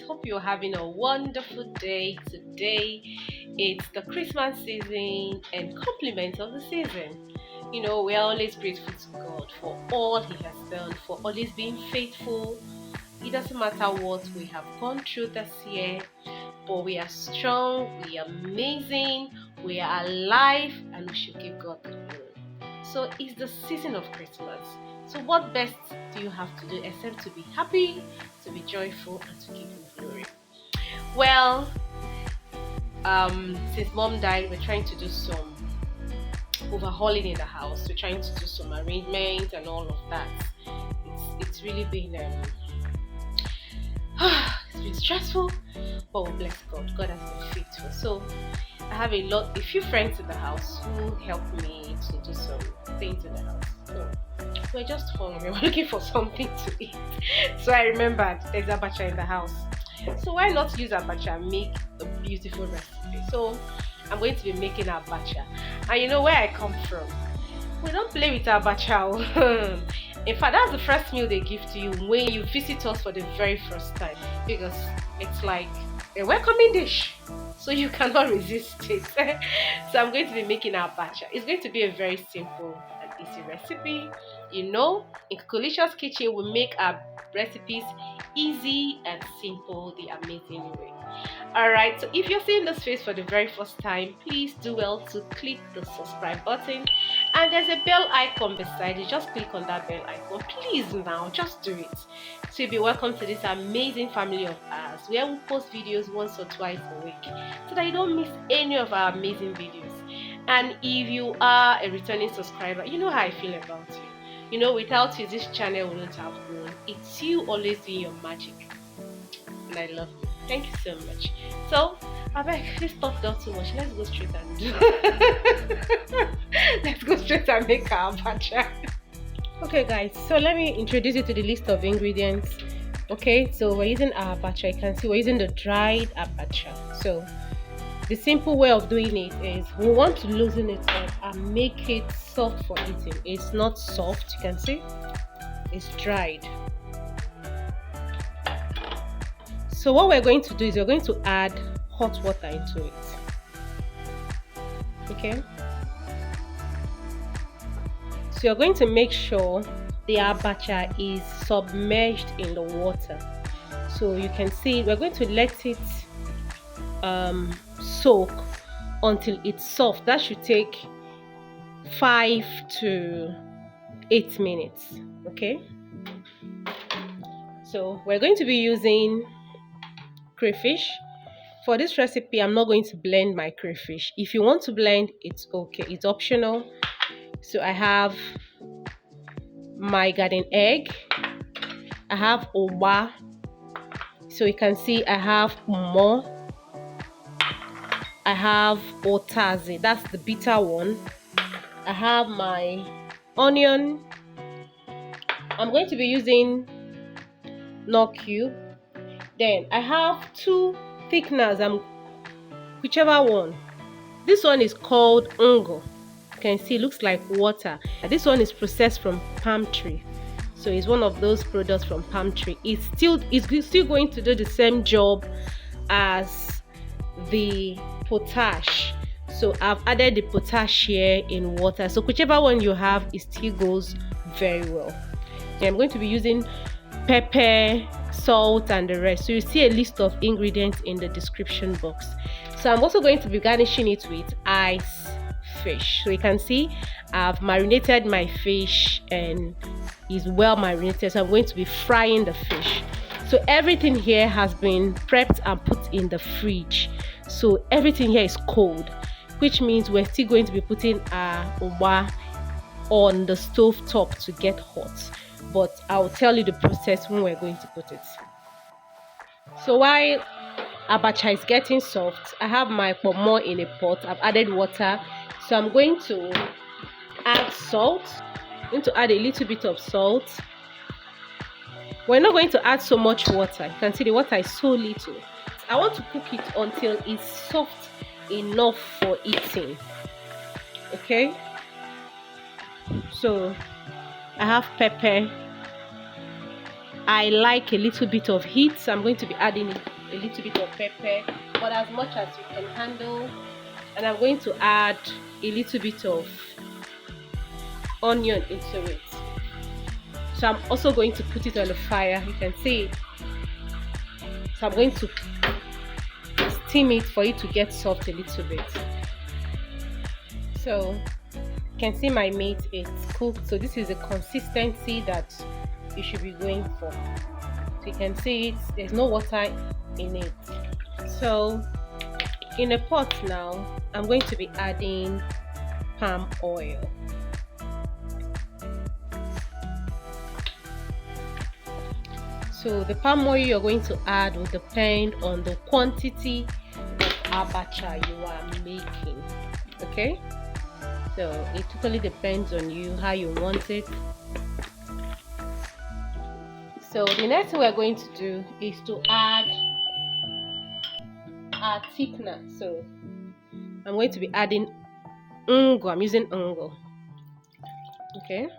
Hope you're having a wonderful day today. It's the Christmas season and compliments of the season. You know, we are always grateful to God for all He has done, for always being faithful. It doesn't matter what we have gone through this year, but we are strong, we are amazing, we are alive, and we should give God the glory. So it's the season of Christmas. So what best do you have to do except to be happy, to be joyful, and to give Him glory? Well, since Mom died, we're trying to do some overhauling in the house. We're trying to do some arrangements and all of that. It's really been it's been stressful, but we bless God. God has been faithful. So I have a few friends in the house who help me to do some things in the house. So we're just hungry. We're looking for something to eat. So I remembered there's abacha in the house. So why not use abacha and make a beautiful recipe? So I'm going to be making abacha. And you know where I come from, we don't play with abacha. In fact, that's the first meal they give to you when you visit us for the very first time, because it's like a welcoming dish, so you cannot resist it. So I'm going to be making abacha. It's going to be a very simple and easy recipe. You know, in Kukulicious Kitchen, we make our recipes easy and simple the amazing way. Alright, so if you're seeing this face for the very first time, please do well to click the subscribe button, and there's a bell icon beside it. Just click on that bell icon, please. Now just do it, so you'll be welcome to this amazing family of ours, where we post videos once or twice a week, so that you don't miss any of our amazing videos. And if you are a returning subscriber, you know how I feel about you. You know, without you, this channel wouldn't have grown. It's you always doing your magic, and I love you. Thank you so much. So, I beg, this stuff not too much. Let's go straight and do. Let's go straight and make our abacha. Okay, guys. So let me introduce you to the list of ingredients. Okay, so we're using our abacha. You can see we're using the dried abacha. So the simple way of doing it is we want to loosen it up and make it soft for eating. It's not soft, you can see. It's dried. So what we're going to do is we're going to add hot water into it. Okay. So you're going to make sure the abacha is submerged in the water. So you can see we're going to let it soak until it's soft. That should take 5 to 8 minutes. Okay. So we're going to be using crayfish. For this recipe, I'm not going to blend my crayfish. If you want to blend, it's okay, it's optional. So I have my garden egg, I have Ugba, so you can see I have kpomo, I have utazi, that's the bitter one. I have my onion. I'm going to be using nut cube. Then I have 2 thickeners, whichever one. This one is called ungo. You can see it looks like water. This one is processed from palm tree, so it's one of those products from palm tree. It's still going to do the same job as the potash. So I've added the potash here in water, so whichever one you have, it still goes very well. And I'm going to be using pepper, salt, and the rest. So you see a list of ingredients in the description box. So I'm also going to be garnishing it with ice fish. So you can see I've marinated my fish and is well marinated. So I'm going to be frying the fish. So everything here has been prepped and put in the fridge. So everything here is cold, which means we're still going to be putting our Ugba on the stove top to get hot. But I'll tell you the process when we're going to put it. So while abacha is getting soft, I have my kpomo in a pot. I've added water, so I'm going to add salt. I'm going to add a little bit of salt. We're not going to add so much water. You can see the water is so little. I want to cook it until it's soft enough for eating. Okay, so I have pepper. I like a little bit of heat, so I'm going to be adding a little bit of pepper, but as much as you can handle. And I'm going to add a little bit of onion into it. So I'm also going to put it on the fire. You can see it. So I'm going to steam it for it to get soft a little bit. So you can see my meat is cooked. So this is the consistency that you should be going for. So you can see it, there's no water in it. So in a pot now, I'm going to be adding palm oil. So the palm oil you're going to add will depend on the quantity of abacha you are making. Okay, so it totally depends on you how you want it. So the next thing we're going to do is to add our thickener. So I'm going to be adding ungo. I'm using ungo. Okay,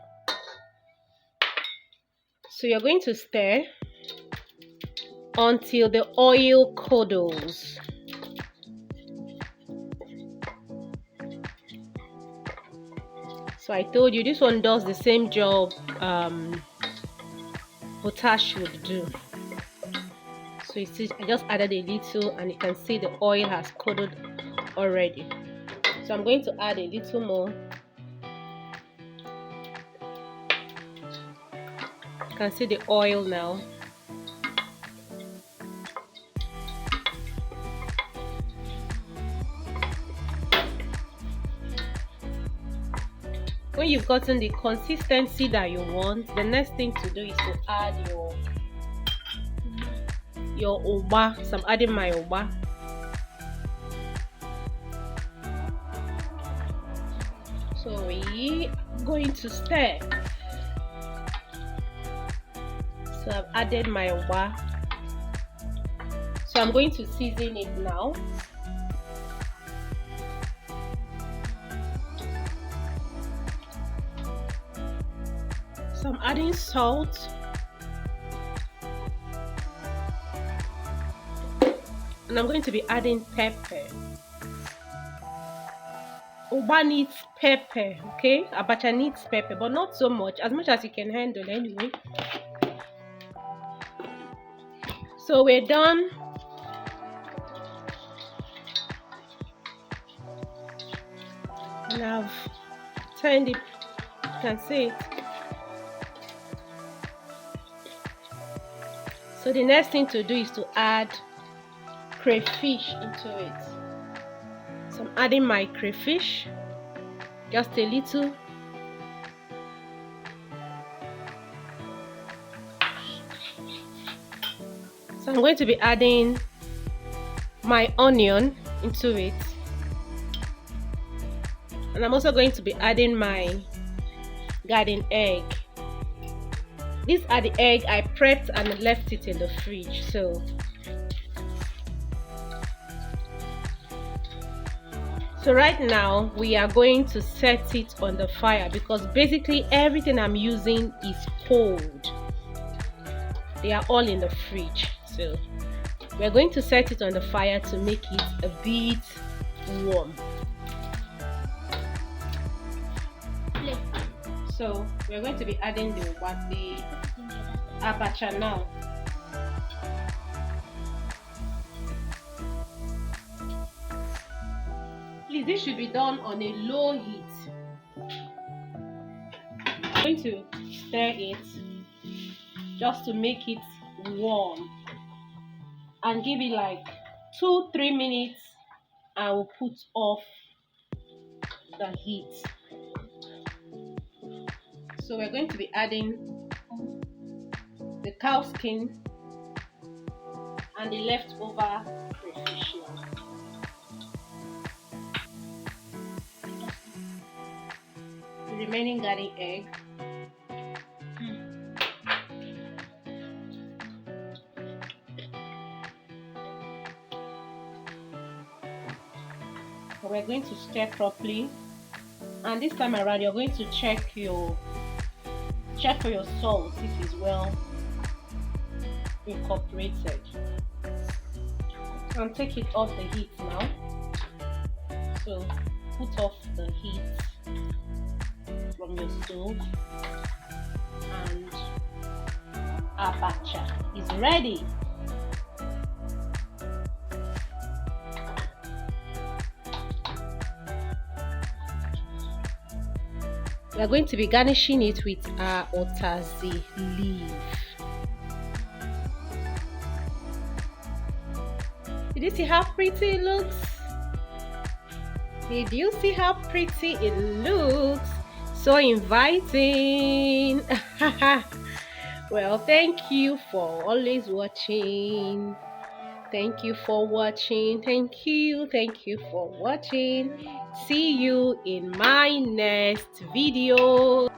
so you're going to stir until the oil curdles. So I told you this one does the same job potash would do. So you see, I just added a little and you can see the oil has curdled already. So I'm going to add a little more. You can see the oil now. When you've gotten the consistency that you want, the next thing to do is to add your ugba. So I'm adding my ugba. So we're going to stir. So I've added my ugba. So I'm going to season it now. So I'm adding salt. And I'm going to be adding pepper. Ugba needs pepper, okay? Abacha needs pepper, but not so much as you can handle anyway. So we're done. And I've turned it, you can see it. So the next thing to do is to add crayfish into it. So I'm adding my crayfish, just a little. So I'm going to be adding my onion into it. And I'm also going to be adding my garden egg. These are the egg I prepped and left it in the fridge. So right now we are going to set it on the fire because basically everything I'm using is cold. They are all in the fridge. So we're going to set it on the fire to make it a bit warm. So we're going to be adding the abacha now. Please, this should be done on a low heat. I'm going to stir it just to make it warm and give it like 2-3 minutes. I will put off the heat. So we're going to be adding the cowskin and the leftover crayfish now. The remaining garden egg. So we're going to stir properly, and this time around you're going to check for your salt if it's well incorporated. And take it off the heat now. So put off the heat from your stove, and abacha is ready. We are going to be garnishing it with our utazi leaf. Did you see how pretty it looks? Did you see how pretty it looks? So inviting. Well, thank you for always watching. Thank you for watching. Thank you for watching. See you in my next video.